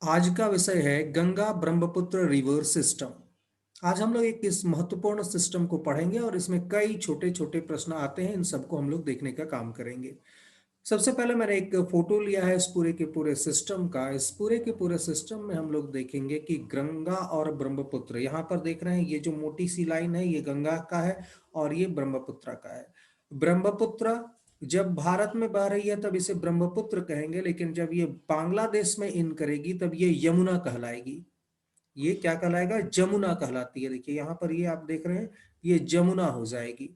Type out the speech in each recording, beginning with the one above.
आज का विषय है गंगा ब्रह्मपुत्र रिवर सिस्टम। आज हम लोग एक इस महत्वपूर्ण सिस्टम को पढ़ेंगे और इसमें कई छोटे छोटे प्रश्न आते हैं, इन सबको हम लोग देखने का काम करेंगे। सबसे पहले मैंने एक फोटो लिया है इस पूरे के पूरे सिस्टम का। इस पूरे के पूरे सिस्टम में हम लोग देखेंगे कि गंगा और ब्रह्मपुत्र, यहाँ पर देख रहे हैं ये जो मोटी सी लाइन है ये गंगा का है और ये ब्रह्मपुत्र का है। ब्रह्मपुत्र जब भारत में बह रही है तब इसे ब्रह्मपुत्र कहेंगे, लेकिन जब ये बांग्लादेश में इन करेगी तब ये यमुना कहलाएगी। ये क्या कहलाएगा? जमुना कहलाती है। देखिए यहाँ पर ये आप देख रहे हैं, ये जमुना हो जाएगी।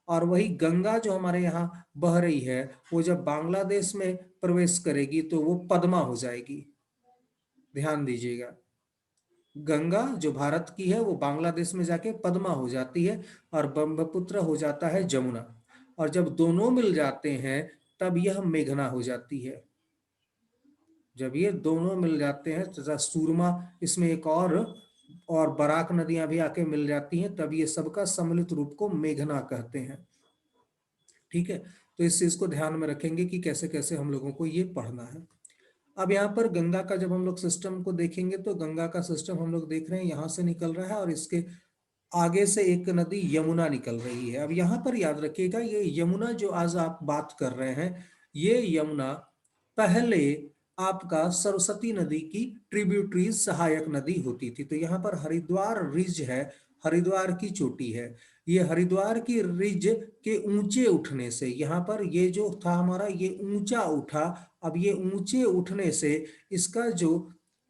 और वही गंगा जो हमारे यहाँ बह रही है वो जब बांग्लादेश में प्रवेश करेगी तो वो पद्मा हो जाएगी। ध्यान दीजिएगा, गंगा जो भारत की है वो बांग्लादेश में जाके पद्मा हो जाती है और ब्रह्मपुत्र हो जाता है जमुना। और जब दोनों मिल जाते हैं तब यह मेघना हो जाती है। जब ये दोनों मिल जाते हैं तथा सूरमा, इसमें एक और बराक नदियां भी आके मिल जाती हैं, तब ये सबका सम्मिलित रूप को मेघना कहते हैं। ठीक है, तो इस चीज को ध्यान में रखेंगे कि कैसे कैसे हम लोगों को ये पढ़ना है। अब यहाँ पर गंगा का जब हम लोग सिस्टम को देखेंगे तो गंगा का सिस्टम हम लोग देख रहे हैं यहाँ से निकल रहा है और इसके आगे से एक नदी यमुना निकल रही है। अब यहाँ पर याद रखिएगा, ये यमुना जो आज आप बात कर रहे हैं, ये यमुना पहले आपका सरस्वती नदी की ट्रिब्यूटरीज सहायक नदी होती थी। तो यहाँ पर हरिद्वार रिज है, हरिद्वार की चोटी है। ये हरिद्वार की रिज के ऊंचे उठने से यहाँ पर ये जो था हमारा ये ऊंचा उठा। अब ये ऊंचे उठने से इसका जो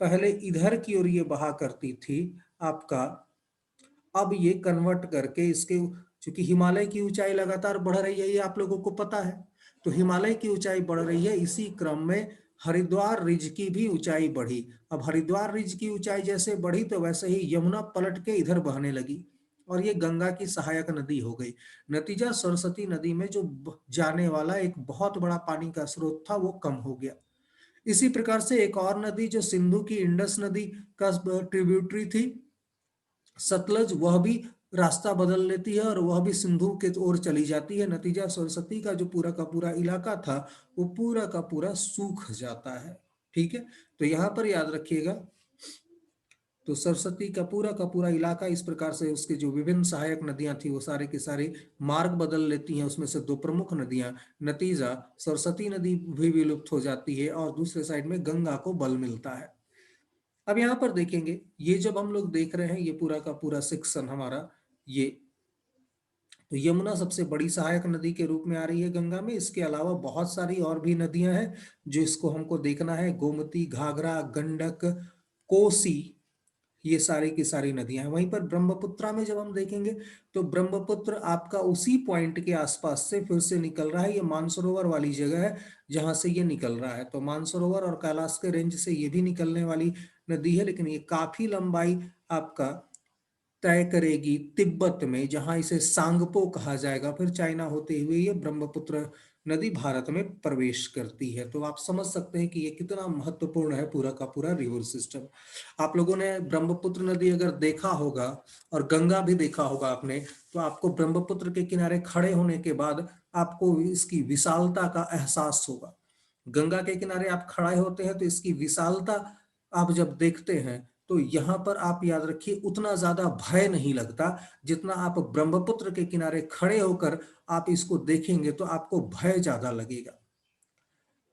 पहले इधर की ओर ये बहा करती थी आपका, अब ये कन्वर्ट करके इसके, चूंकि हिमालय की ऊंचाई लगातार बढ़ रही है ये आप लोगों को पता है, तो हिमालय की ऊंचाई बढ़ रही है, इसी क्रम में हरिद्वार रिज की भी ऊंचाई बढ़ी। अब हरिद्वार रिज की ऊंचाई जैसे बढ़ी तो वैसे ही यमुना पलट के इधर बहने लगी और ये गंगा की सहायक नदी हो गई। नतीजा सरस्वती नदी में जो जाने वाला एक बहुत बड़ा पानी का स्रोत था वो कम हो गया। इसी प्रकार से एक और नदी जो सिंधु की इंडस नदी का ट्रिब्यूटरी थी, सतलज, वह भी रास्ता बदल लेती है और वह भी सिंधु के ओर चली जाती है। नतीजा सरस्वती का जो पूरा का पूरा इलाका था वो पूरा का पूरा सूख जाता है। ठीक है, तो यहाँ पर याद रखिएगा, तो सरस्वती का पूरा इलाका इस प्रकार से उसके जो विभिन्न सहायक नदियां थी वो सारे के सारे मार्ग बदल लेती हैं, उसमें से दो प्रमुख नदियां, नतीजा सरस्वती नदी भी विलुप्त हो जाती है और दूसरे साइड में गंगा को बल मिलता है। अब यहाँ पर देखेंगे, ये जब हम लोग देख रहे हैं ये पूरा का पूरा सेक्शन हमारा, ये तो यमुना सबसे बड़ी सहायक नदी के रूप में आ रही है गंगा में। इसके अलावा बहुत सारी और भी नदियां हैं जो इसको हमको देखना है, गोमती, घाघरा, गंडक, कोसी, ये सारी की सारी नदियां हैं। वहीं पर ब्रह्मपुत्रा में जब हम देखेंगे तो ब्रह्मपुत्र आपका उसी पॉइंट के आसपास से फिर से निकल रहा है, ये मानसरोवर वाली जगह है जहां से ये निकल रहा है। तो मानसरोवर और कैलाश के रेंज से ये भी निकलने वाली नदी है, लेकिन ये काफी लंबाई आपका तय करेगी तिब्बत में, जहां इसे सांगपो कहा जाएगा। फिर चाइना होते हुए ये ब्रह्मपुत्र नदी भारत में प्रवेश करती है। तो आप समझ सकते हैं कि ये कितना महत्वपूर्ण है पूरा का पूरा रिवर सिस्टम। आप लोगों ने ब्रह्मपुत्र नदी अगर देखा होगा और गंगा भी देखा होगा आपने, तो आपको ब्रह्मपुत्र के किनारे खड़े होने के बाद आपको इसकी विशालता का एहसास होगा। गंगा के किनारे आप खड़े होते हैं तो इसकी विशालता आप जब देखते हैं तो यहां पर आप याद रखिए उतना ज्यादा भय नहीं लगता जितना आप ब्रह्मपुत्र के किनारे खड़े होकर आप इसको देखेंगे तो आपको भय ज्यादा लगेगा।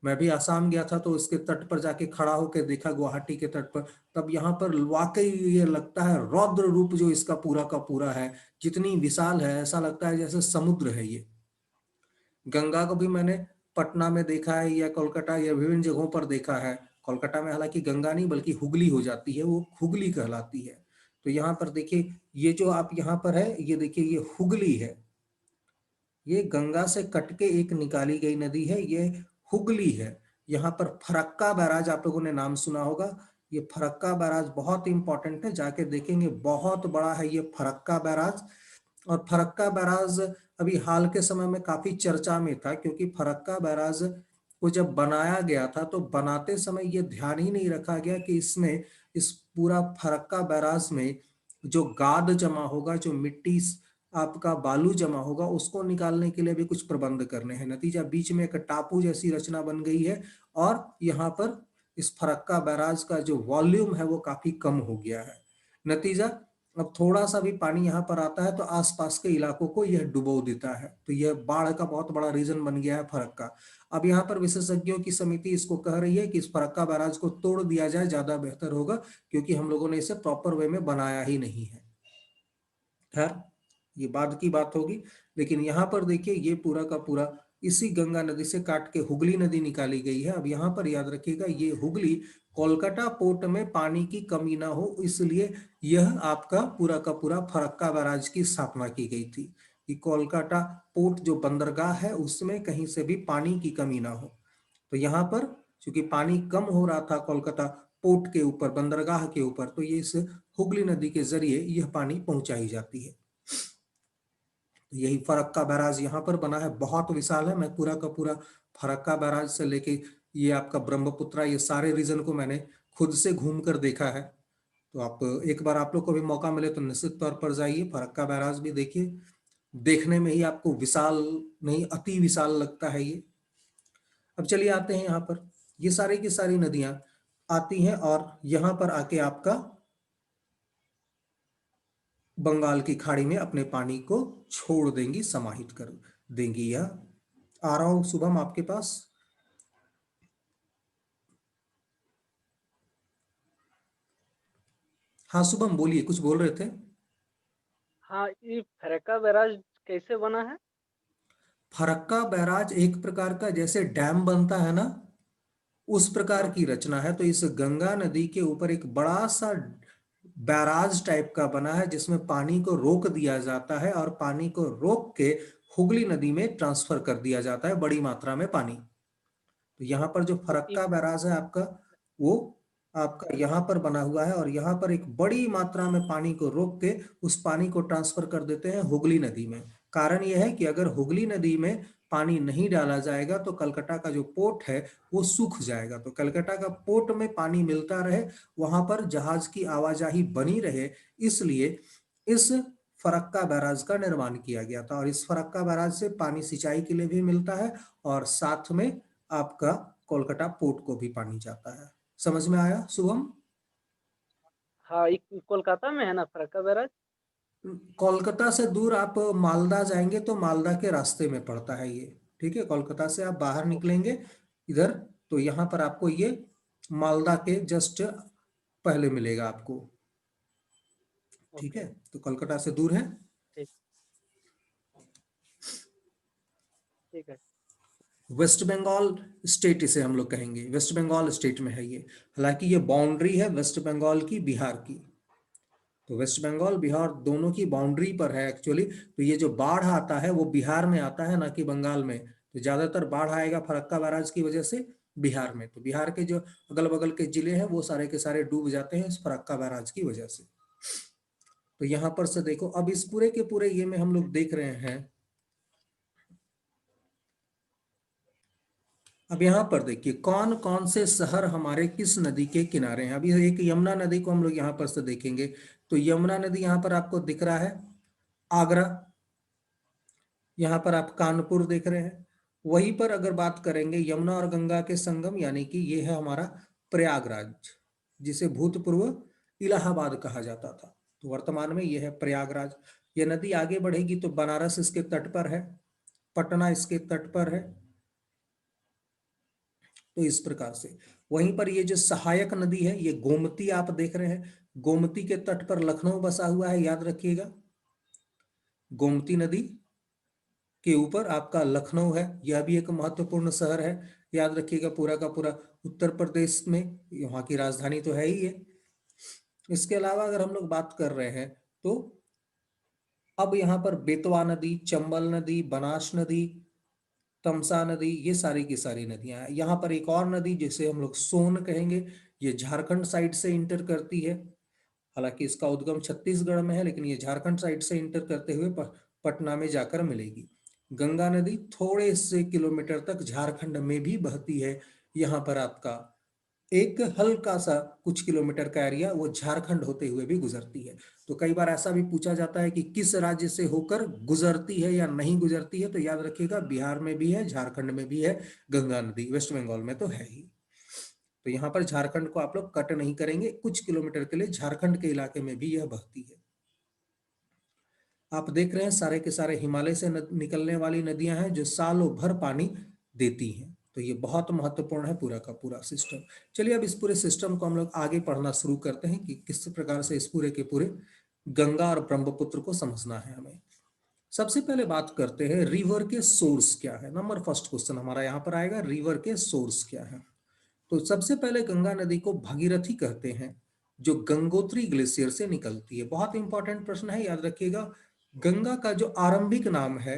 मैं भी आसाम गया था तो इसके तट पर जाके खड़ा होकर देखा, गुवाहाटी के तट पर, तब यहाँ पर वाकई ये लगता है रौद्र रूप जो इसका पूरा का पूरा है, जितनी विशाल है, ऐसा लगता है जैसे समुद्र है ये। गंगा को भी मैंने पटना में देखा है या कोलकाता या विभिन्न जगहों पर देखा है। कोलकाता में हालांकि गंगा नहीं बल्कि हुगली हो जाती है, वो हुगली कहलाती है। तो यहाँ पर देखिए, ये जो आप यहाँ पर है ये देखिए ये हुगली है, ये गंगा से कट के एक निकाली गई नदी है, ये हुगली है। यहाँ पर फरक्का बैराज आप लोगों ने नाम सुना होगा, ये फरक्का बैराज बहुत इंपॉर्टेंट है, जाके देखेंगे बहुत बड़ा है ये फरक्का बैराज। और फरक्का बैराज अभी हाल के समय में काफी चर्चा में था, क्योंकि फरक्का बैराज को जब बनाया गया था तो बनाते समय ये ध्यान ही नहीं रखा गया कि इसमें, इस पूरा फरक्का बैराज में जो गाद जमा होगा, जो मिट्टी आपका बालू जमा होगा, उसको निकालने के लिए भी कुछ प्रबंध करने हैं। नतीजा बीच में एक टापू जैसी रचना बन गई है और यहाँ पर इस फरक्का बैराज का जो वॉल्यूम है वो काफी कम हो गया है। नतीजा, अब थोड़ा सा भी पानी यहाँ पर आता है तो आसपास के इलाकों को यह डुबो देता है। तो यह बाढ़ का बहुत बड़ा रीजन बन गया है फरक्का। अब यहाँ पर विशेषज्ञों की समिति इसको कह रही है कि इस फरक्का बैराज को तोड़ दिया जाए, ज्यादा बेहतर होगा, क्योंकि हम लोगों ने इसे प्रॉपर वे में बनाया ही नहीं है। खैर, ये बाद की बात होगी। लेकिन यहाँ पर देखिए, ये पूरा का पूरा इसी गंगा नदी से काट के हुगली नदी निकाली गई है। अब यहाँ पर याद रखिएगा, ये हुगली कोलकाता पोर्ट में पानी की कमी ना हो, इसलिए यह आपका पूरा का पूरा फरक्का बैराज की स्थापना की गई थी कि कोलकाता पोर्ट जो बंदरगाह है उसमें कहीं से भी पानी की कमी ना हो। तो यहाँ पर चूंकि पानी कम हो रहा था कोलकाता पोर्ट के ऊपर, बंदरगाह के ऊपर, तो ये इस हुगली नदी के जरिए यह पानी पहुंचाई जाती है। तो यही फरक्का बैराज यहाँ पर बना है, बहुत विशाल है। मैं पूरा का पूरा फरक्का बैराज से लेके ये आपका ब्रह्मपुत्रा, ये सारे रीजन को मैंने खुद से घूम कर देखा है। तो आप एक बार, आप लोग को भी मौका मिले तो निश्चित तौर पर जाइए, फरक्का बैराज भी देखिए। देखने में ही आपको विशाल नहीं, अति विशाल लगता है ये। अब चलिए आते हैं यहाँ पर, ये सारी की सारी नदियां आती हैं और यहाँ पर आके आपका बंगाल की खाड़ी में अपने पानी को छोड़ देंगी, समाहित कर देंगी। यह आ रहा हूं शुभम आपके पास। हाँ शुभम, बोलिए, कुछ बोल रहे थे। हाँ, ये फरक्का बैराज कैसे बना है? फरक्का बैराज एक प्रकार का जैसे डैम बनता है ना, उस प्रकार हाँ। की रचना है। तो इस गंगा नदी के ऊपर एक बड़ा सा बैराज टाइप का बना है, जिसमें पानी को रोक दिया जाता है और पानी को रोक के हुगली नदी में ट्रांसफर कर दिया जाता है, बड़ी मात्रा में पानी। तो यहाँ पर जो तो ये फरक्का बैराज है आपका, वो आपका यहाँ पर बना हुआ है और यहाँ पर एक बड़ी मात्रा में पानी को रोक के उस पानी को ट्रांसफर कर देते हैं हुगली नदी में। कारण यह है कि अगर हुगली नदी में पानी नहीं डाला जाएगा तो कलकत्ता का जो पोर्ट है वो सूख जाएगा। तो कलकत्ता का पोर्ट में पानी मिलता रहे, वहां पर जहाज की आवाजाही बनी रहे, इसलिए इस फरक्का बैराज का निर्माण किया गया था। और इस फरक्का बैराज से पानी सिंचाई के लिए भी मिलता है और साथ में आपका कोलकाता पोर्ट को भी पानी जाता है। समझ में आया शुभम? हाँ, ये कोलकाता में है ना फरक्का बैराज? कोलकाता से दूर आप मालदा जाएंगे तो मालदा के रास्ते में पड़ता है ये। ठीक है, कोलकाता से आप बाहर ओके। निकलेंगे इधर, तो यहाँ पर आपको ये मालदा के जस्ट पहले मिलेगा आपको। ठीक ओके। है, तो कोलकाता से दूर है। ठीक। ठीक है। वेस्ट बंगाल स्टेट इसे हम लोग कहेंगे, वेस्ट बंगाल स्टेट में है ये। हालांकि ये बाउंड्री है वेस्ट बंगाल की बिहार की। तो वेस्ट बंगाल बिहार दोनों की बाउंड्री पर है एक्चुअली। तो ये जो बाढ़ आता है वो बिहार में आता है, ना कि बंगाल में। तो ज्यादातर बाढ़ आएगा फरक्का बैराज की वजह से बिहार में। तो बिहार के जो अगल बगल के जिले हैं वो सारे के सारे डूब जाते हैं इस फरक्का बैराज की वजह से। तो यहाँ पर से देखो, अब इस पूरे के पूरे ये में हम लोग देख रहे हैं। अब यहाँ पर देखिए कौन कौन से शहर हमारे किस नदी के किनारे हैं। अभी एक यमुना नदी को हम लोग यहाँ पर से देखेंगे। तो यमुना नदी यहाँ पर आपको दिख रहा है, आगरा। यहाँ पर आप कानपुर देख रहे हैं। वहीं पर अगर बात करेंगे यमुना और गंगा के संगम, यानी कि ये है हमारा प्रयागराज, जिसे भूतपूर्व इलाहाबाद कहा जाता था। तो वर्तमान में ये है प्रयागराज। ये नदी आगे बढ़ेगी तो बनारस इसके तट पर है, पटना इसके तट पर है। तो इस प्रकार से वहीं पर ये जो सहायक नदी है, ये गोमती आप देख रहे हैं। गोमती के तट पर लखनऊ बसा हुआ है, याद रखिएगा। गोमती नदी के ऊपर आपका लखनऊ है, यह भी एक महत्वपूर्ण शहर है। याद रखिएगा, पूरा का पूरा उत्तर प्रदेश में वहां की राजधानी तो है ही है। इसके अलावा अगर हम लोग बात कर रहे हैं तो अब यहाँ पर बेतवा नदी, चंबल नदी, बनास नदी, तमसा नदी, ये सारी की सारी नदियां हैं। यहाँ पर एक और नदी जिसे हम लोग सोन कहेंगे, ये झारखंड साइड से इंटर करती है। हालांकि इसका उद्गम छत्तीसगढ़ में है, लेकिन ये झारखंड साइड से इंटर करते हुए पटना में जाकर मिलेगी। गंगा नदी थोड़े से किलोमीटर तक झारखंड में भी बहती है। यहाँ पर आपका एक हल्का सा कुछ किलोमीटर का एरिया वो झारखंड होते हुए भी गुजरती है। तो कई बार ऐसा भी पूछा जाता है कि किस राज्य से होकर गुजरती है या नहीं गुजरती है। तो याद रखिएगा, बिहार में भी है, झारखंड में भी है गंगा नदी, वेस्ट बंगाल में तो है ही। तो यहाँ पर झारखंड को आप लोग कट नहीं करेंगे, कुछ किलोमीटर के लिए झारखंड के इलाके में भी यह बहती है। आप देख रहे हैं सारे के सारे हिमालय से निकलने वाली नदियां हैं जो सालों भर पानी देती हैं। तो ये बहुत महत्वपूर्ण है पूरा का पूरा सिस्टम। चलिए अब इस पूरे सिस्टम को हम लोग आगे पढ़ना शुरू करते हैं कि किस प्रकार से इस पूरे के पूरे गंगा और ब्रह्मपुत्र को समझना है हमें। सबसे पहले बात करते हैं रिवर के सोर्स क्या है। नंबर फर्स्ट क्वेश्चन हमारा यहाँ पर आएगा, रिवर के सोर्स क्या है। तो सबसे पहले गंगा नदी को भागीरथी कहते हैं, जो गंगोत्री ग्लेशियर से निकलती है। बहुत इंपॉर्टेंट प्रश्न है, याद रखिएगा। गंगा का जो आरंभिक नाम है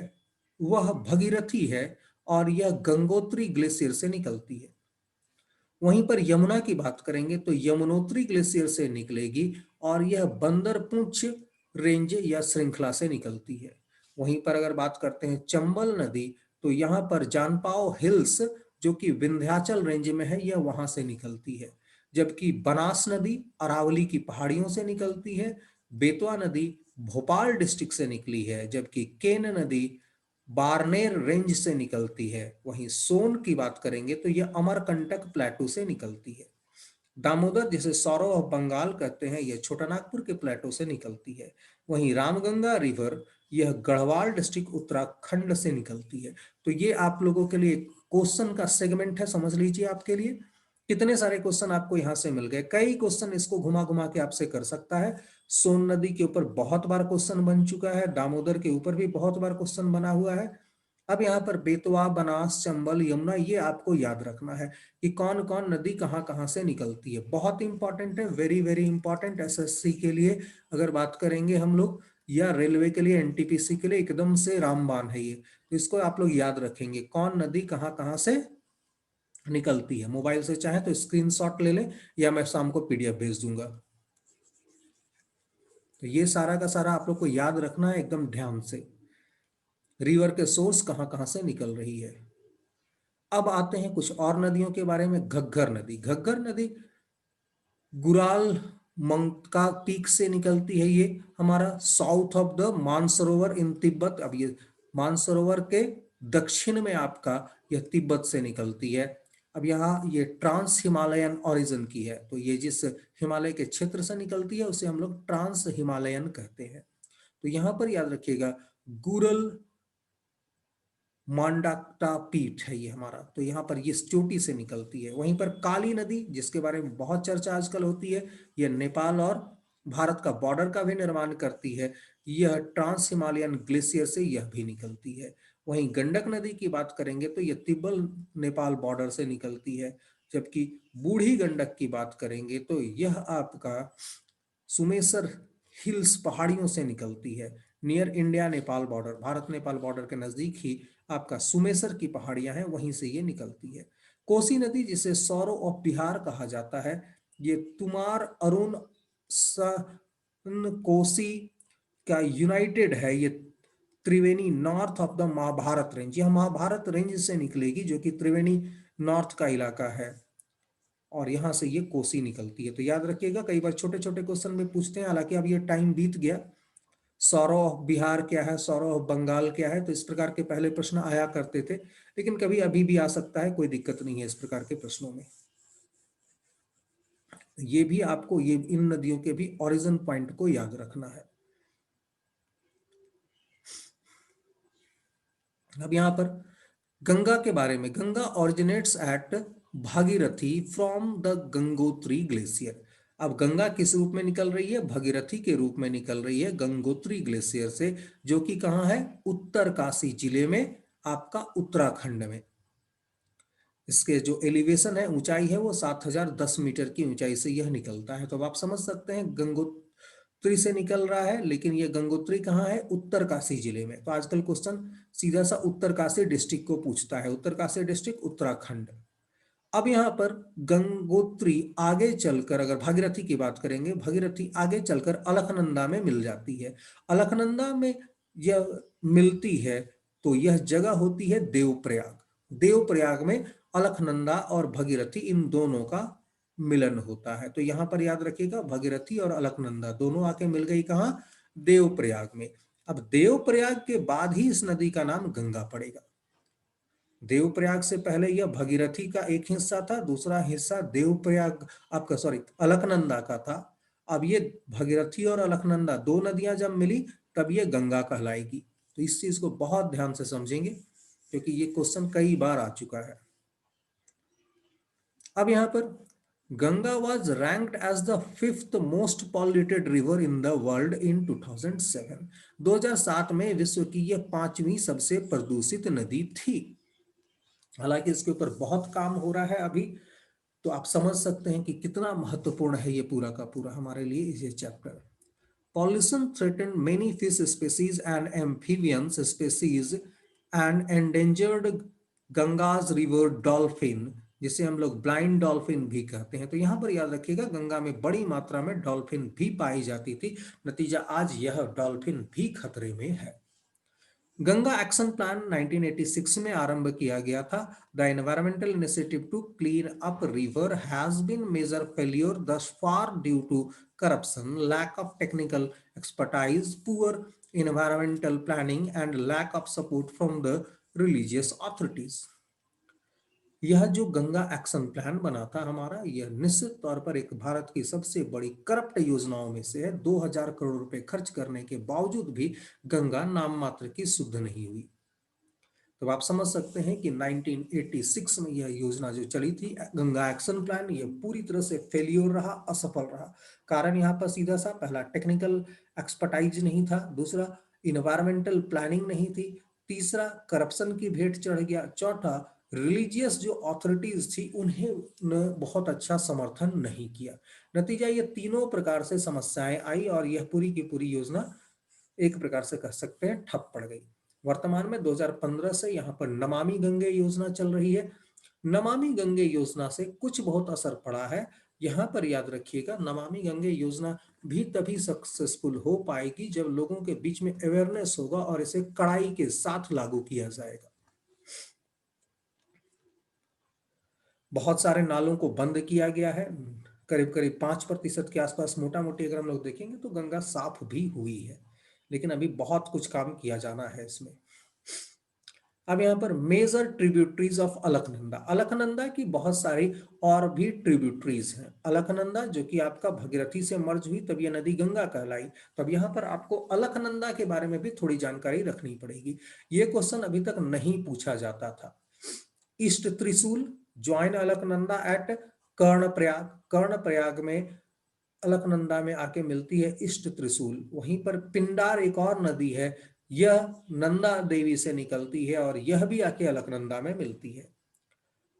वह भगीरथी है और यह गंगोत्री ग्लेशियर से निकलती है। वहीं पर यमुना की बात करेंगे तो यमुनोत्री ग्लेशियर से निकलेगी और यह बंदरपुंछ रेंज या श्रृंखला से निकलती है। वहीं पर अगर बात करते हैं चंबल नदी, तो यहाँ पर जानपाओ हिल्स जो कि विंध्याचल रेंज में है, यह वहां से निकलती है। जबकि बनास नदी अरावली की पहाड़ियों से निकलती है। बेतवा नदी भोपाल डिस्ट्रिक्ट से निकली है, जबकि केन नदी बारनेर रेंज से निकलती है। वहीं सोन की बात करेंगे तो यह अमरकंटक प्लेटू से निकलती है। दामोदर, जिसे सौरव ऑफ बंगाल कहते हैं, यह छोटानागपुर के प्लेटो से निकलती है। वहीं रामगंगा रिवर यह गढ़वाल डिस्ट्रिक्ट उत्तराखंड से निकलती है। तो ये आप लोगों के लिए क्वेश्चन का सेगमेंट है, समझ लीजिए। आपके लिए कितने सारे क्वेश्चन आपको यहां से मिल गए, कई क्वेश्चन इसको घुमा घुमा के आपसे कर सकता है। सोन नदी के ऊपर बहुत बार क्वेश्चन बन चुका है, दामोदर के ऊपर भी बहुत बार क्वेश्चन बना हुआ है। अब यहाँ पर बेतवा, बनास, चंबल, यमुना, ये आपको याद रखना है कि कौन कौन नदी कहाँ कहाँ से निकलती है। बहुत इंपॉर्टेंट है, वेरी वेरी इंपॉर्टेंट। एसएससी के लिए अगर बात करेंगे हम लोग, या रेलवे के लिए, एनटीपीसी के लिए एकदम से रामबाण है ये। तो इसको आप लोग याद रखेंगे, कौन नदी कहाँ कहाँ से निकलती है। मोबाइल से चाहे तो स्क्रीनशॉट ले लें या मैं शाम को पीडीएफ भेज दूंगा। तो ये सारा का सारा आप लोग को याद रखना है एकदम ध्यान से, रिवर के सोर्स कहाँ कहाँ से निकल रही है। अब आते हैं कुछ और नदियों के बारे में। घग्गर नदी, घग्गर नदी गुराल मंगका पीक से निकलती है। ये हमारा साउथ ऑफ द मानसरोवर इन तिब्बत। अब ये मानसरोवर के दक्षिण में आपका यह तिब्बत से निकलती है। अब यहाँ ये ट्रांस हिमालयन ओरिजिन की है, तो ये जिस हिमालय के क्षेत्र से निकलती है उसे हम लोग ट्रांस हिमालयन कहते हैं। तो यहाँ पर याद रखिएगा गुरल मांडाक्टा पीठ है ये हमारा, तो यहाँ पर ये चोटी से निकलती है। वहीं पर काली नदी, जिसके बारे में बहुत चर्चा आजकल होती है, यह नेपाल और भारत का बॉर्डर का भी निर्माण करती है। यह ट्रांस हिमालयन ग्लेशियर से यह भी निकलती है। वहीं गंडक नदी की बात करेंगे तो यह तिब्बत नेपाल बॉर्डर से निकलती है। जबकि बूढ़ी गंडक की बात करेंगे तो यह आपका सुमेसर हिल्स पहाड़ियों से निकलती है। Near India Nepal border, Bharat Nepal border के नजदीक ही आपका सुमेसर की पहाड़ियां हैं, वहीं से ये निकलती है। कोसी नदी, जिसे सौरो ऑफ बिहार कहा जाता है, ये तुमार अरुण सन कोसी का यूनाइटेड है। ये Triveni north of the Mahabharat range, यह महाभारत रेंज से निकलेगी, जो कि त्रिवेणी नॉर्थ का इलाका है, और यहां से ये कोसी निकलती है। तो याद रखिएगा, कई बार छोटे छोटे क्वेश्चन में पूछते हैं, हालांकि अब ये टाइम बीत गया। सौरव ऑफ बिहार क्या है, सौरव ऑफ बंगाल क्या है, तो इस प्रकार के पहले प्रश्न आया करते थे, लेकिन कभी अभी भी आ सकता है, कोई दिक्कत नहीं है इस प्रकार के प्रश्नों में। ये भी आपको ये इन नदियों के भी ओरिजिन पॉइंट को याद रखना है। अब यहां पर गंगा के बारे में, Ganga originates at Bhagirathi from the Gangotri glacier. अब गंगा किस रूप में निकल रही है, भगीरथी के रूप में निकल रही है गंगोत्री ग्लेशियर से, जो कि कहां है, उत्तरकाशी जिले में, आपका उत्तराखंड में। इसके जो एलिवेशन है, ऊंचाई है, वो 7010 मीटर की ऊंचाई से यह निकलता है। तो अब आप समझ सकते हैं गंगोत्री से निकल रहा है, लेकिन यह गंगोत्री कहाँ है, उत्तरकाशी जिले में। तो आजकल क्वेश्चन सीधा सा उत्तरकाशी डिस्ट्रिक्ट को पूछता है, उत्तरकाशी डिस्ट्रिक्ट उत्तराखंड। अब यहाँ पर गंगोत्री आगे चलकर, अगर भागीरथी की बात करेंगे, भागीरथी आगे चलकर अलकनंदा में मिल जाती है। अलकनंदा में यह मिलती है तो यह जगह होती है देवप्रयाग। देवप्रयाग में अलकनंदा और भगीरथी, इन दोनों का मिलन होता है। तो यहां पर याद रखिएगा, भगीरथी और अलकनंदा दोनों आके मिल गई कहां, देवप्रयाग में। अब देवप्रयाग के बाद ही इस नदी का नाम गंगा पड़ेगा। देवप्रयाग से पहले यह भगीरथी का एक हिस्सा था, दूसरा हिस्सा देवप्रयाग आपका सॉरी अलकनंदा का था। अब ये भगीरथी और अलकनंदा दो नदियां जब मिली तब ये गंगा कहलाएगी। तो इस चीज को बहुत ध्यान से समझेंगे क्योंकि ये क्वेश्चन कई बार आ चुका है। अब यहां पर Ganga was ranked as the fifth most polluted river in the world in 2007। 2007 में विश्व की यह पांचवी सबसे प्रदूषित नदी थी। हालांकि इसके ऊपर बहुत काम हो रहा है अभी, तो आप समझ सकते हैं कि कितना महत्वपूर्ण है ये पूरा का पूरा हमारे लिए ये chapter. Pollution threatened many fish species and amphibians species and endangered Ganges river dolphin, जिसे हम लोग ब्लाइंड डॉल्फिन भी कहते हैं। तो यहां पर याद रखिएगा गंगा में बड़ी मात्रा में डॉल्फिन भी पाई जाती थी। नतीजा आज यह डॉल्फिन भी खतरे में है। गंगा एक्शन प्लान 1986 में आरंभ किया गया था। The environmental initiative to clean up river has been major failure thus far due to corruption, lack of technical expertise, poor environmental planning and lack of support from the religious authorities। यह जो Ganga action plan बना था हमारा, यह निश्चित तौर पर एक भारत की सबसे बड़ी करप्ट योजनाओं में से है। 2000 करोड़ रुपए खर्च करने के बावजूद भी गंगा नाम मात्र की शुद्ध नहीं हुई। तो आप समझ सकते हैं कि 1986 में यह योजना जो चली थी गंगा एक्शन प्लान, यह पूरी तरह से फेलियर रहा, असफल रहा। कारण यहाँ पर सीधा सा पहला टेक्निकल एक्सपर्टाइज नहीं था, दूसरा इन्वायरमेंटल प्लानिंग नहीं थी, तीसरा करप्शन की भेंट चढ़ गया, चौथा रिलीजियस जो अथॉरिटीज थी उन्हें बहुत अच्छा समर्थन नहीं किया। नतीजा ये तीनों प्रकार से समस्याएं आई और यह पूरी की पूरी योजना एक प्रकार से कह सकते हैं ठप पड़ गई। वर्तमान में 2015 से यहाँ पर नमामि गंगे योजना चल रही है। नमामि गंगे योजना से कुछ बहुत असर पड़ा है। यहाँ पर याद रखिएगा नमामि गंगे योजना भी तभी सक्सेसफुल हो पाएगी जब लोगों के बीच में अवेयरनेस होगा और इसे कड़ाई के साथ लागू किया जाएगा। बहुत सारे नालों को बंद किया गया है, करीब करीब 5% के आसपास मोटा मोटी अगर हम लोग देखेंगे तो गंगा साफ भी हुई है, लेकिन अभी बहुत कुछ काम किया जाना है इसमें। अब यहाँ पर major tributaries of Alaknanda, Alaknanda की बहुत सारी और भी ट्रिब्यूटरीज हैं। अलकनंदा जो कि आपका भगीरथी से मर्ज हुई तब यह नदी गंगा कहलाई। तब यहाँ पर आपको अलकनंदा के बारे में भी थोड़ी जानकारी रखनी पड़ेगी, ये क्वेश्चन अभी तक नहीं पूछा जाता था। ईस्ट त्रिशूल ज्वाइन अलकनंदा एट कर्णप्रयाग, कर्णप्रयाग में अलकनंदा में आके मिलती है ईस्ट त्रिशूल। वहीं पर पिंडार एक और नदी है, यह नंदा देवी से निकलती है और यह भी आके अलकनंदा में मिलती है।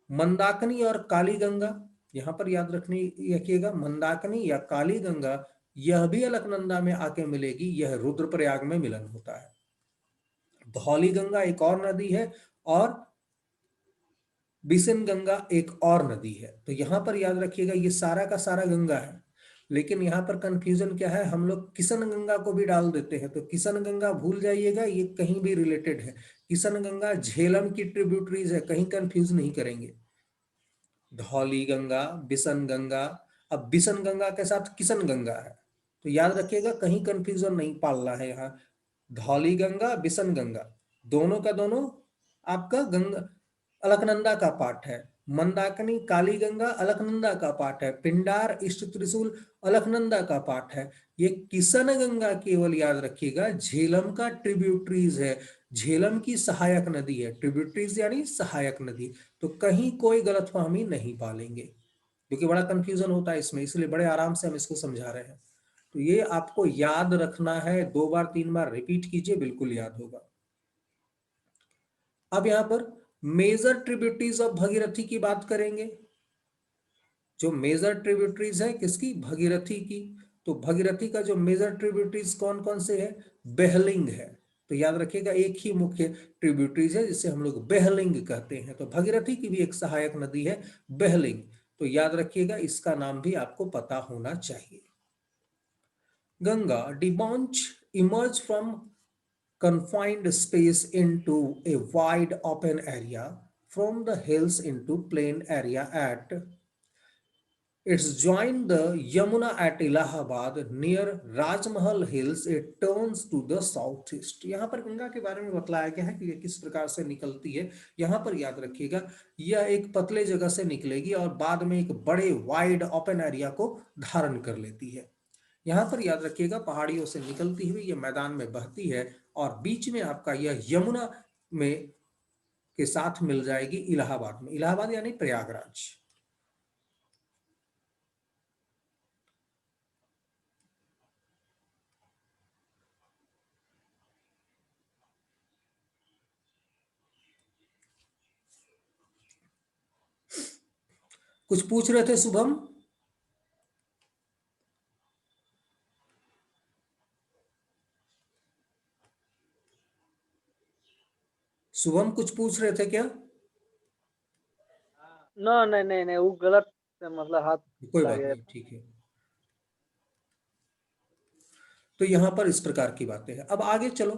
मंदाकिनी और काली गंगा, यहां पर याद रखिएगा मंदाकिनी या काली गंगा यह भी अलकनंदा में आके मिलेगी, यह रुद्रप्रयाग में मिलन होता है। धौली गंगा एक और नदी है और बिसन गंगा एक और नदी है। तो यहां पर याद रखिएगा ये सारा का सारा गंगा है, लेकिन यहाँ पर कंफ्यूजन क्या है, हम लोग किशन गंगा को भी डाल देते हैं। तो किशन गंगा भूल जाइएगा, ये कहीं भी रिलेटेड है। किशन गंगा झेलम की ट्रिब्यूटरीज है, कहीं कंफ्यूज नहीं करेंगे। धौली गंगा, बिशन गंगा, अब बिशन गंगा के साथ किशन गंगा है, तो याद रखिएगा कहीं कंफ्यूजन नहीं पालना है। यहाँ धौली गंगा, बिशन गंगा दोनों का दोनों आपका गंगा अलकनंदा का पार्ट है। मंदाकिनी काली गंगा अलकनंदा का पार्ट है। पिंडार इष्ट त्रिशूल अलकनंदा का पार्ट है। ये किशन गंगा केवल याद रखिएगा झेलम का ट्रिब्यूटरीज है, झेलम की सहायक नदी है। ट्रिब्यूटरीज यानी सहायक नदी, तो कहीं कोई गलतफहमी नहीं पालेंगे, क्योंकि बड़ा कंफ्यूजन होता है इसमें, इसलिए बड़े आराम से हम इसको समझा रहे हैं। तो ये आपको याद रखना है, 2 बार 3 बार रिपीट कीजिए, बिल्कुल याद होगा। अब यहां पर मेजर ट्रिब्यूटरीज ऑफ भगीरथी की बात करेंगे। जो मेजर ट्रिब्यूटरीज है किसकी, भगीरथी की। तो भगीरथी का जो मेजर ट्रिब्यूटरीज कौन कौन से है, बेहलिंग है। तो याद रखिएगा एक ही मुख्य ट्रिब्यूटरीज है जिसे हम लोग बेहलिंग कहते हैं। तो भगीरथी की भी एक सहायक नदी है बेहलिंग, तो याद रखिएगा इसका नाम भी आपको पता होना चाहिए। Ganga debouch emerge from confined space into a wide open area from the hills into plain area at It's joined the Yamuna at Allahabad near Rajmahal Hills. It turns to the southeast. यहाँ पर गंगा के बारे में बतलाया गया है कि ये किस प्रकार से निकलती है। यहाँ पर याद रखिएगा, यह एक पतले जगह से निकलेगी और बाद में एक बड़े वाइड ओपन एरिया को धारण कर लेती है। यहाँ पर याद रखिएगा, पहाड़ियों से निकलती हुई ये मैदान में बहती है और बीच में आपका यह यमुना में के साथ मिल जाएगी इलाहाबाद में। इलाहाबाद यानी प्रयागराज। कुछ पूछ रहे थे शुभम? शुभम कुछ पूछ रहे थे क्या? नहीं नहीं नहीं, वो गलत मतलब हाथ कोई लग बात गया नहीं, था। ठीक है। तो यहाँ पर इस प्रकार की बातें हैं। अब आगे चलो,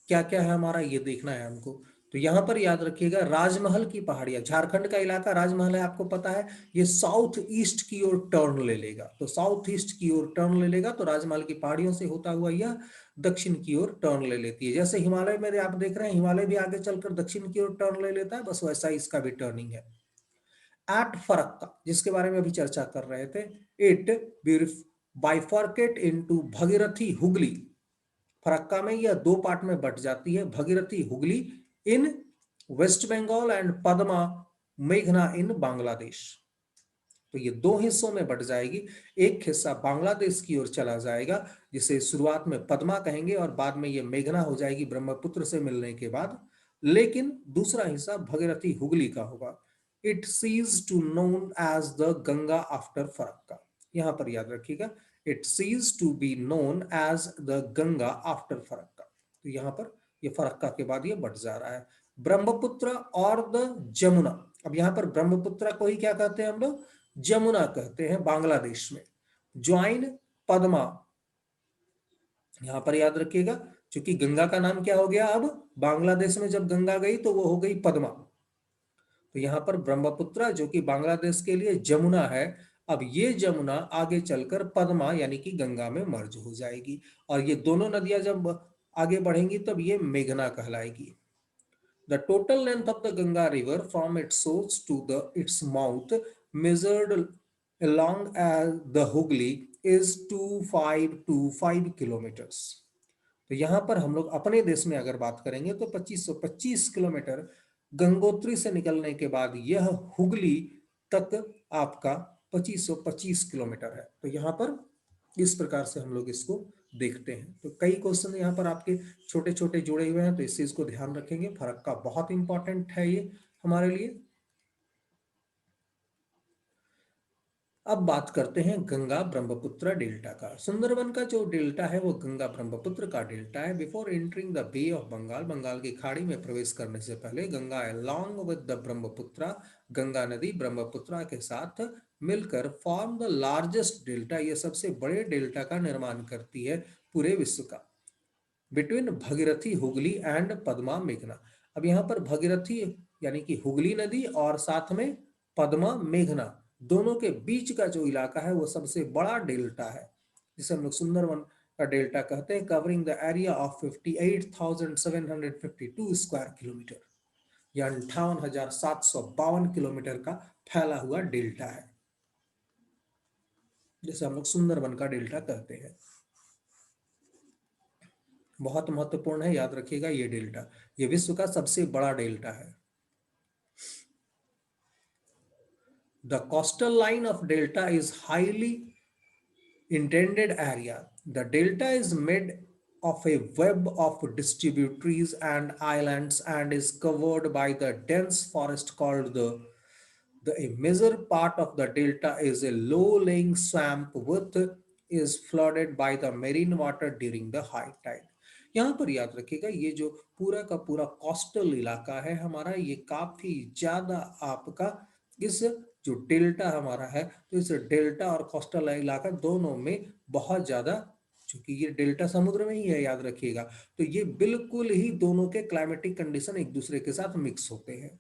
क्या क्या है हमारा ये देखना है हमको। तो यहाँ पर याद रखिएगा, राजमहल की पहाड़ियां, झारखंड का इलाका राजमहल है, आपको पता है। ये साउथ ईस्ट की ओर टर्न ले लेगा, तो साउथ ईस्ट की ओर टर्न ले लेगा तो राजमहल की पहाड़ियों से होता हुआ यह दक्षिण की ओर टर्न ले लेती है। जैसे हिमालय में आप देख रहे हैं, हिमालय भी आगे चलकर दक्षिण की ओर टर्न ले लेता है, बस वैसा ही इसका भी टर्निंग है। एट फरक्का, जिसके बारे में अभी चर्चा कर रहे थे, it bifurcate into Bhagirathi Hooghly. Farakka में यह दो पार्ट में बट जाती है, भगीरथी हुगली इन वेस्ट बंगाल एंड पद्मा मेघना इन बांग्लादेश। तो ये दो हिस्सों में बट जाएगी। एक हिस्सा बांग्लादेश की ओर चला जाएगा, जिसे शुरुआत में पद्मा कहेंगे और बाद में ये मेघना हो जाएगी ब्रह्मपुत्र से मिलने के बाद। लेकिन दूसरा हिस्सा भगीरथी हुगली का होगा। It ceases to known as the Ganga after Farakka. यहां पर याद रखिएगा, it ceases to be known as the Ganga after Farakka. तो यहां पर ये फरक्का के बाद ये बट जा रहा है। ब्रह्मपुत्र और द जमुना। अब यहां पर ब्रह्मपुत्र को ही क्या कहते हैं हम लोग? जमुना कहते हैं बांग्लादेश में। ज्वाइन पद्मा, यहां पर याद रखिएगा, क्योंकि गंगा का नाम क्या हो गया, अब बांग्लादेश में जब गंगा गई तो वो हो गई पद्मा। तो यहां पर ब्रह्मपुत्र जो कि बांग्लादेश के लिए जमुना है, अब ये जमुना आगे चलकर पद्मा यानी कि गंगा में मर्ज हो जाएगी और ये दोनों नदियां जब आगे बढ़ेंगी तब ये मेघना कहलाएगी। The total length of the Ganga River from its source to its mouth, measured along the Hooghly, is 2525 kilometers. तो यहाँ पर हम लोग अपने देश में अगर बात करेंगे तो 2525 किलोमीटर गंगोत्री से निकलने के बाद यह हुगली तक आपका 2525 किलोमीटर है। तो यहाँ पर इस प्रकार से हम लोग इसको देखते हैं। तो कई क्वेश्चन यहाँ पर आपके छोटे छोटे जुड़े हुए हैं, तो इस चीज को ध्यान रखेंगे। फर्क का बहुत इंपॉर्टेंट है ये हमारे लिए। अब बात करते हैं गंगा ब्रह्मपुत्र डेल्टा का। सुंदरबन का जो डेल्टा है वो गंगा ब्रह्मपुत्र का डेल्टा है। Before entering the bay of Bengal, Bengal की खाड़ी में प्रवेश करने से पहले, Ganga along with the Brahmaputra, Ganga नदी ब्रह्मपुत्र के साथ मिलकर फॉर्म द लार्जेस्ट डेल्टा, ये सबसे बड़े डेल्टा का निर्माण करती है पूरे विश्व का, बिटवीन भगीरथी हुगली एंड पद्मा मेघना। अब यहाँ पर भगीरथी यानी कि हुगली नदी और साथ में पद्मा मेघना, दोनों के बीच का जो इलाका है वो सबसे बड़ा डेल्टा है, जिसे हम लोग सुंदरवन का डेल्टा कहते हैं, covering the area of 58,752 square kilometre, या 58,752 किलोमीटर का फैला हुआ डेल्टा है, जिसे हम लोग सुंदरवन का डेल्टा कहते हैं। बहुत महत्वपूर्ण है, याद रखिएगा ये डेल्टा, ये विश्व का सबसे बड़ा डेल्टा है। The coastal line of delta is highly intended area. The delta is made of a web of distributaries and islands and is covered by the dense forest called a major part of the delta is a low-lying swamp with is flooded by the marine water during the high tide. यहाँ पर याद रखिएगा, ये जो पूरा का पूरा coastal इलाका है हमारा, ये काफी ज्यादा आपका इस जो डेल्टा हमारा है, तो इस डेल्टा और कोस्टल इलाका दोनों में बहुत ज्यादा, चूंकि ये डेल्टा समुद्र में ही है याद रखिएगा, तो ये बिल्कुल ही दोनों के क्लाइमेटिक कंडीशन एक दूसरे के साथ मिक्स होते हैं।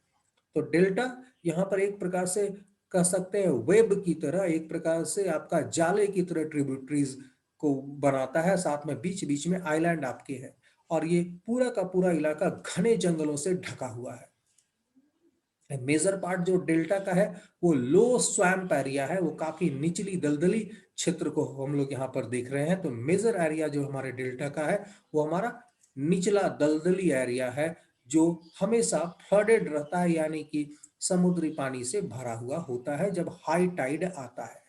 तो डेल्टा यहाँ पर एक प्रकार से कह सकते हैं वेब की तरह, एक प्रकार से आपका जाले की तरह ट्रिब्यूटरीज को बनाता है, साथ में बीच बीच में आइलैंड आपके हैं, और ये पूरा का पूरा इलाका घने जंगलों से ढका हुआ है। मेजर पार्ट जो डेल्टा का है वो लो स्वैम्प एरिया है, वो काफी निचली दलदली क्षेत्र को हम लोग यहाँ पर देख रहे हैं। तो मेजर एरिया जो हमारे डेल्टा का है वो हमारा निचला दलदली एरिया है, जो हमेशा फ्लडेड रहता है, यानी कि समुद्री पानी से भरा हुआ होता है जब हाई टाइड आता है।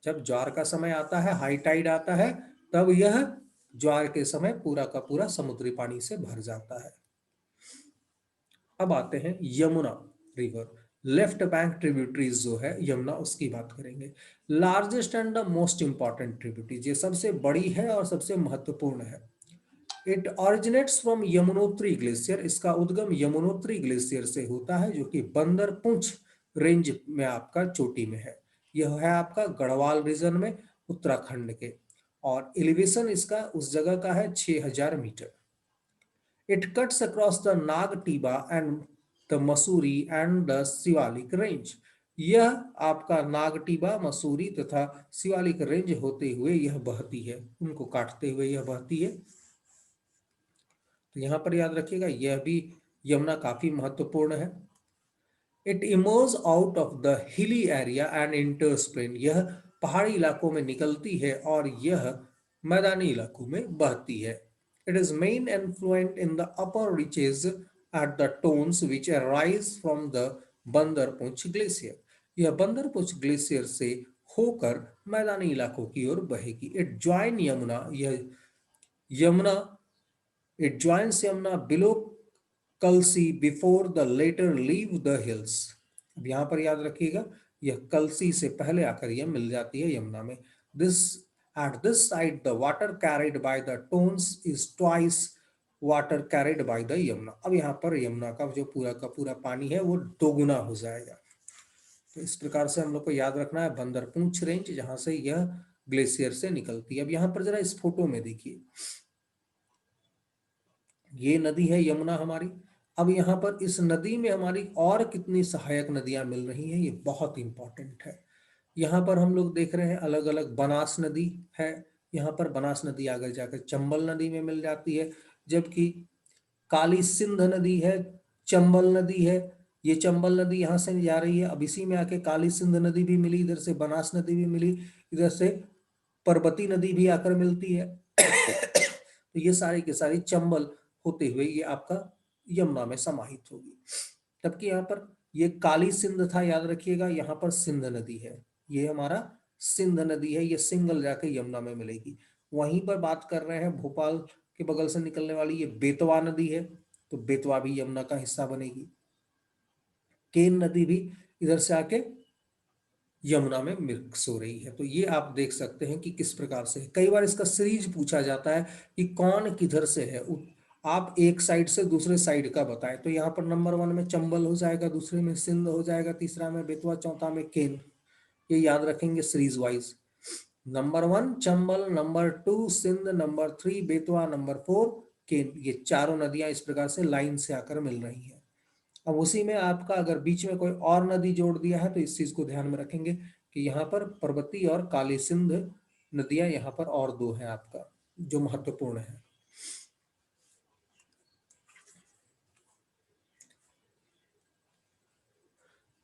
जब ज्वार का समय आता है, हाई टाइड आता है, तब यह ज्वार के समय पूरा का पूरा समुद्री पानी से भर जाता है। अब आते हैं Yamuna river, left bank tributaries जो है यमुना, उसकी बात करेंगे। Largest and the most important tributaries, ये सबसे बड़ी है और सबसे महत्वपूर्ण है। It originates from Yamunotri glacier, इसका उद्गम यमुनोत्री ग्लेशियर से होता है, जो कि बंदर पुंछ रेंज में आपका चोटी में है। यह है आपका गढ़वाल रीजन में, उत्तराखंड के, और एलिवेशन इसका उस जगह का है 6000 metre. It cuts across the Nagtiba and the Masuri and the Siwalik range. यह आपका नागटिबा, मसूरी तथा शिवालिक रेंज होते हुए यह बहती है, उनको काटते हुए यह बहती है। तो यहां पर याद रखिएगा यह भी यमुना काफी महत्वपूर्ण है। It emerge out of the hilly area and enters plain, यह पहाड़ी इलाकों में निकलती है और यह मैदानी इलाकों में बहती है। It is main effluent in the upper reaches at the Tons which arise from the Bandarpunch glacier, यह बंदरपुंछ ग्लेशियर से होकर मैदानी इलाकों की ओर बहेगी। इट ज्वाइन यमुना, यह Yamuna, it joins Yamuna below Kalsi before the latter leave the hills. अब यहां पर याद रखिएगा यह कलसी से पहले आकर यह मिल जाती है यमुना में। This at this side the water carried by the Tons is twice water carried by the Yamuna. अब यहाँ पर यमुना का जो पूरा का पूरा पानी है वो दोगुना हो जाएगा। तो इस प्रकार से हम लोग को याद रखना है बंदरपूंछ रेंज, जहां से यह ग्लेशियर से निकलती है। अब यहाँ पर जरा इस फोटो में देखिए, ये नदी है यमुना हमारी। अब यहाँ पर इस नदी में हमारी और कितनी सहायक नदियां मिल रही हैं, ये बहुत इंपॉर्टेंट है। यहाँ पर हम लोग देख रहे हैं अलग अलग, बनास नदी है, यहाँ पर बनास नदी आगे जाकर चंबल नदी में मिल जाती है, जबकि काली सिंध नदी है, चंबल नदी है, ये चंबल नदी यहाँ से जा रही है, अब इसी में आके काली सिंध नदी भी मिली, इधर से बनास नदी भी मिली, इधर से परबती नदी भी आकर मिलती है। तो ये सारी की सारी चंबल होते हुए ये आपका यमुना में समाहित होगी। जबकि यहाँ पर ये काली सिंध था, याद रखिएगा, यहाँ पर सिंध नदी है, ये हमारा सिंध नदी है, ये सिंगल जाके यमुना में मिलेगी। वहीं पर बात कर रहे हैं भोपाल के बगल से निकलने वाली ये बेतवा नदी है, तो बेतवा भी यमुना का हिस्सा बनेगी। केन नदी भी इधर से आके यमुना में मिक्स हो रही है। तो ये आप देख सकते हैं कि किस प्रकार से, कई बार इसका सीरीज पूछा जाता है कि कौन किधर से है, आप एक साइड से दूसरे साइड का बताएं। तो यहाँ पर नंबर 1 में चंबल हो जाएगा, दूसरे में सिंध हो जाएगा, तीसरा में बेतवा, चौथा में केन। ये याद रखेंगे series wise, number 1 Chambal, number 2 Sindh, number 3 Betwa, number 4 Ken. ये चारों नदियां इस प्रकार से लाइन से आकर मिल रही हैं। अब उसी में आपका अगर बीच में कोई और नदी जोड़ दिया है तो इस चीज को ध्यान में रखेंगे कि यहाँ पर पर्वती और काली सिंध नदियां यहाँ पर और दो हैं आपका, जो महत्वपूर्ण है।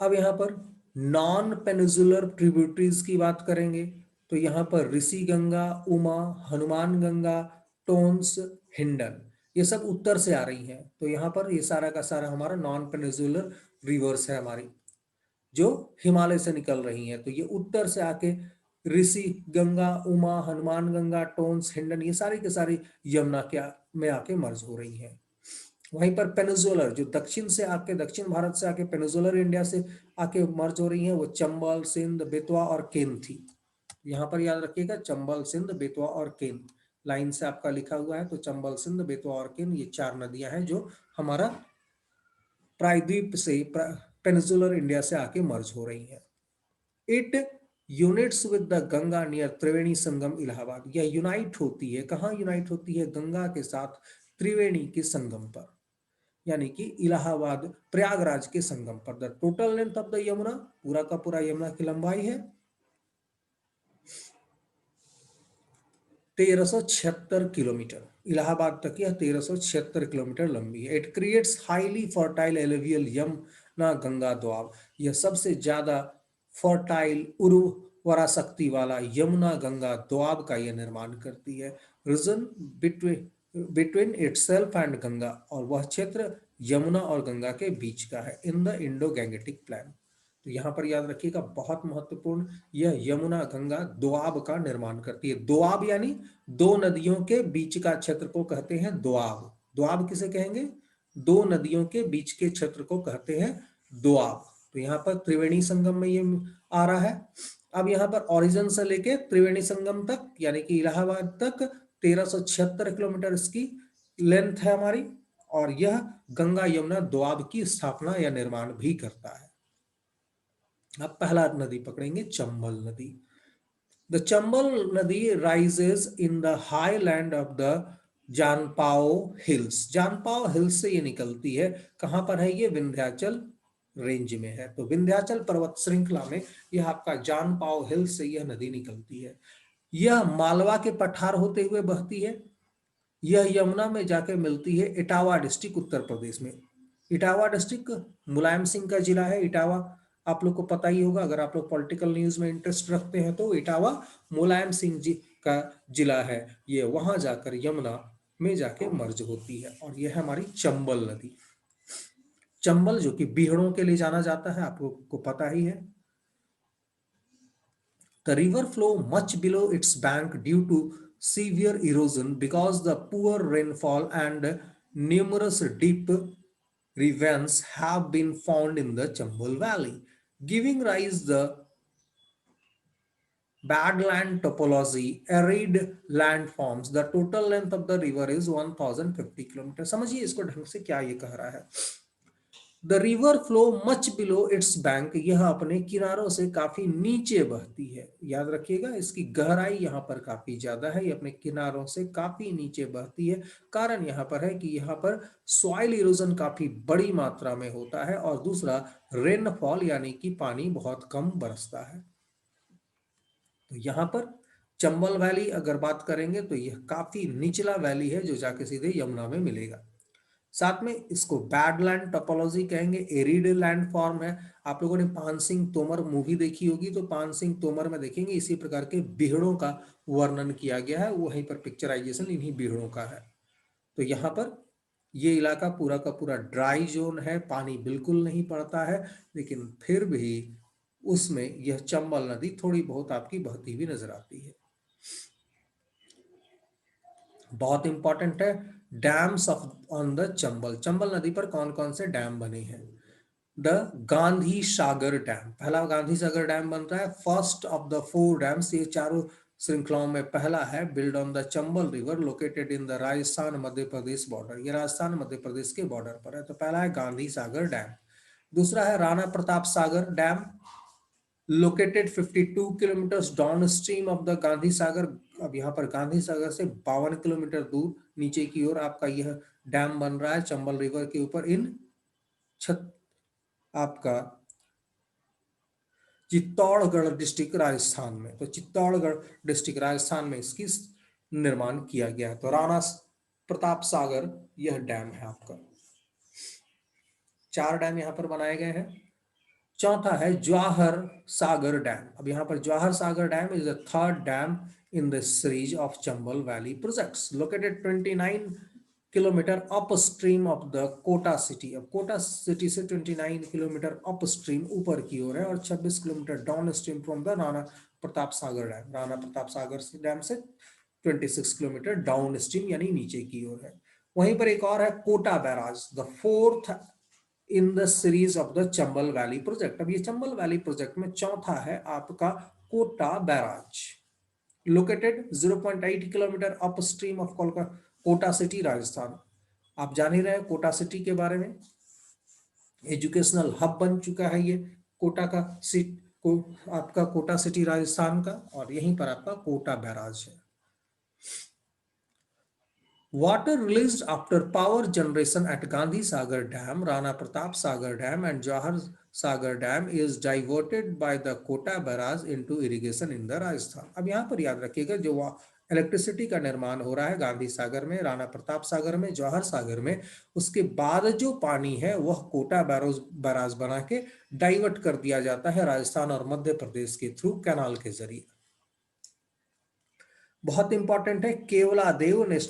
अब यहाँ पर नॉन पेनिजुलर ट्रिब्यूटरीज की बात करेंगे, तो यहाँ पर ऋषि गंगा, उमा, हनुमान गंगा, टोन्स, हिंडन, ये सब उत्तर से आ रही हैं। तो यहाँ पर ये सारा का सारा हमारा नॉन पेनिजुलर रिवर्स है हमारी, जो हिमालय से निकल रही हैं। तो ये उत्तर से आके ऋषि गंगा, उमा, हनुमान गंगा, टोन्स, हिंडन, ये सारी के सारी यमुना के में आके मर्ज हो रही हैं। वहीं पर पेनिजुलर जो दक्षिण से आके, दक्षिण भारत से आके पेनिजुलर इंडिया से आके मर्ज हो रही हैं, वो चंबल, सिंध, बेतवा और केन थी। यहाँ पर याद रखिएगा चंबल, सिंध, बेतवा और केन लाइन से आपका लिखा हुआ है। तो चंबल, सिंध, बेतवा और केन, ये 4 नदियां हैं जो हमारा प्रायद्वीप से, पेनिजुलर इंडिया से आके मर्ज हो रही हैं। It unites with the Ganga near Triveni Sangam Allahabad, यह यूनाइट होती है, कहाँ यूनाइट होती है, गंगा के साथ त्रिवेणी के संगम पर। यानी कि इलाहाबाद प्रयागराज के संगम पर। The total length of the Yamuna, पूरा का पूरा यमुना की लंबाई है 1376 किलोमीटर। इलाहाबाद तक यह 1376 किलोमीटर लंबी है। It creates highly fertile alluvial Yamuna Ganga Doab. यह सबसे ज्यादा फर्टाइल उर्वरा शक्ति वाला यमुना गंगा दोआब का यह निर्माण करती है। Region between between itself and Ganga, और वह क्षेत्र यमुना और गंगा के बीच का है, in the Indo Gangetic plan. तो यहां पर याद रखिएगा, बहुत महत्वपूर्ण, यह यमुना गंगा दोआब का निर्माण करती है। दोआब यानी दो नदियों के बीच का क्षेत्र को कहते हैं दोआब। दोआब किसे कहेंगे? दो नदियों के बीच के क्षेत्र को कहते हैं दोआब। तो यहाँ पर त्रिवेणी संगम में ये आ रहा है। अब यहाँ पर ओरिजिन से लेके त्रिवेणी संगम तक यानी कि इलाहाबाद तक 1376 किलोमीटर इसकी लेंथ है हमारी, और यह गंगा यमुना दोआब की स्थापना या निर्माण भी करता है। अब पहला नदी पकड़ेंगे, चंबल नदी। द चंबल नदी rises in the highland of the Janapao hills. Janapao hills से ये निकलती है। कहां पर है ये? विंध्याचल रेंज में है। तो विंध्याचल पर्वत श्रृंखला में यह आपका जानपाओ हिल्स से यह नदी निकलती है। यह मालवा के पठार होते हुए बहती है। यह यमुना में जाकर मिलती है इटावा डिस्ट्रिक्ट, उत्तर प्रदेश में। इटावा डिस्ट्रिक्ट मुलायम सिंह का जिला है। इटावा आप लोग को पता ही होगा, अगर आप लोग पॉलिटिकल न्यूज में इंटरेस्ट रखते हैं तो। इटावा मुलायम सिंह जी का जिला है। ये वहां जाकर यमुना में जाके मर्ज होती है, और यह है हमारी चंबल नदी। चंबल जो कि बीहड़ों के लिए जाना जाता है, आप लोग को पता ही है। The river flow much below its bank due to severe erosion because the poor rainfall and numerous deep ravines have been found in the Chambal Valley, giving rise the badland topology, arid landforms. The total length of the river is 1050 kilometre. समझिए इसको ढंग से क्या ये कह रहा है। The river flow much below it's bank, यह अपने किनारों से काफी नीचे बहती है। याद रखिएगा, इसकी गहराई यहाँ पर काफी ज्यादा है, ये अपने किनारों से काफी नीचे बहती है। कारण यहाँ पर है कि यहाँ पर सॉइल इरोजन काफी बड़ी मात्रा में होता है, और दूसरा रेनफॉल यानी कि पानी बहुत कम बरसता है। तो यहाँ पर चंबल वैली अगर बात करेंगे तो यह काफी निचला वैली है जो जाके सीधे यमुना में मिलेगा। साथ में इसको बैडलैंड टोपोलॉजी कहेंगे, एरिड लैंड फॉर्म है। आप लोगों ने पान सिंह तोमर मूवी देखी होगी, तो पान सिंह तोमर में देखेंगे इसी प्रकार के बीहड़ों का वर्णन किया गया है, वहीं पर पिक्चराइजेशन इन्हीं बीहड़ों का है। तो यहाँ पर ये इलाका पूरा का पूरा ड्राई जोन है, पानी बिल्कुल नहीं पड़ता है, लेकिन फिर भी उसमें यह चंबल नदी थोड़ी बहुत आपकी बहती हुई नजर आती है। बहुत इंपॉर्टेंट है, dams of on the Chambal. Chambal नदी पर कौन कौन से डैम बने हैं? द गांधी सागर डैम, पहला गांधी सागर डैम बनता है, first of the four dams, ये चारों श्रृंखलाओं में पहला है। Build on the Chambal river, located in the Rajasthan Madhya Pradesh border, ये राजस्थान मध्य प्रदेश के बॉर्डर पर है। तो पहला है गांधी सागर डैम। दूसरा है Rana Pratap Sagar dam, located 52 kilometer downstream of the Gandhi Sagar. अब यहाँ पर गांधी सागर से 52 किलोमीटर दूर नीचे की ओर आपका यह डैम बन रहा है चंबल रिवर के ऊपर, इन छत आपका चित्तौड़गढ़ डिस्ट्रिक्ट राजस्थान में। तो चित्तौड़गढ़ डिस्ट्रिक्ट राजस्थान में इसकी निर्माण किया गया। तो राणा प्रताप सागर यह डैम है आपका। चार डैम यहाँ पर बनाए गए हैं। चौथा है जवाहर सागर डैम। अब यहाँ पर Jawahar Sagar dam is the third dam in the series of Chambal valley projects, located 29 kilometer upstream of the Kota city. अब कोटा सिटी से 29 किलोमीटर अप स्ट्रीम ऊपर की ओर है, और 26 kilometre down stream from the Rana Pratap Sagar dam. Rana Pratap Sagar dam से 26 किलोमीटर डाउन स्ट्रीम यानी नीचे की ओर है। वहीं पर एक और है Kota barrage, the fourth in the series of the Chambal valley project. अब ये चंबल वैली प्रोजेक्ट में चौथा है आपका Kota barrage, located 0.8 kilometre upstream of Kota city Rajasthan. आप जान ही रहे हैं कोटा सिटी के बारे में, एजुकेशनल हब बन चुका है ये कोटा का सिटी को, आपका कोटा सिटी राजस्थान का, और यहीं पर आपका कोटा बैराज है। Water released after power generation at Gandhi Sagar Dam, Rana Pratap Sagar Dam, and Jawahar Sagar Dam is diverted by the Kota barrage into irrigation in the Rajasthan. अब यहाँ पर याद रखिएगा जो इलेक्ट्रिसिटी का निर्माण हो रहा है गांधी सागर में, राणा प्रताप सागर में, जवाहर सागर में, उसके बाद जो पानी है वह कोटा बैराज बना के डाइवर्ट कर दिया जाता है राजस्थान और मध्य प्रदेश के थ्रू कैनाल के जरिए। बहुत इंपॉर्टेंट है केवलादेव नेशनल